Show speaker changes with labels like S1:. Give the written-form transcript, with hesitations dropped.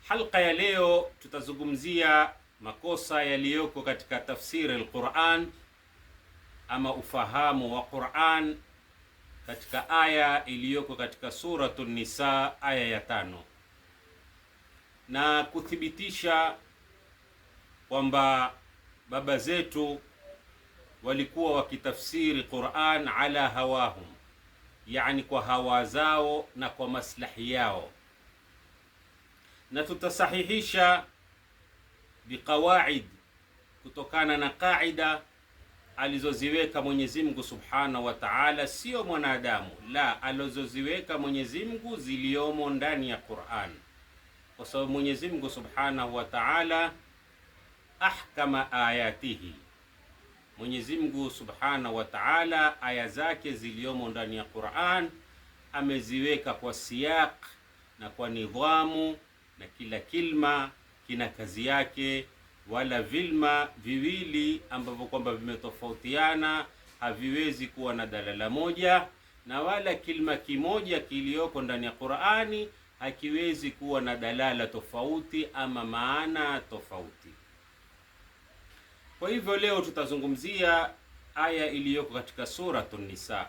S1: Halqa ya leo tutazungumzia makosa yaliyoko katika tafsiri al-Qur'an ama ufahamu wa Qur'an katika aya iliyoko katika Suratun Nisa aya ya 5, na kuthibitisha kwamba baba zetu walikuwa wakitafsiri Qur'an ala hawahum, yani kwa hawa zao na kwa maslahi yao, na tutasahihisha biqawaid kutokana na qaida alizoziweka Mwenyezi Mungu Subhanahu wa Ta'ala, sio mwanadamu, la, alizoziweka Mwenyezi Mungu ziliomo ndani ya Qur'an, kwa sababu Mwenyezi Mungu Subhanahu wa Ta'ala ahkama ayatihi. Mwenyezi Mungu Subhanahu wa Ta'ala aya zake ziliomo ndani ya Qur'an ameziweka kwa siyaq na kwa nidhamu, na kila kilma kina kazi yake, wala vilma viwili ambavyo kwamba vimetofautiana haviwezi kuwa na dalala moja, na wala kilma kimoja kiliyoko ndani ya Qur'ani hakiwezi kuwa na dalala tofauti ama maana tofauti. Kwa hivyo leo tutazungumzia aya iliyoko katika Suratun Nisa.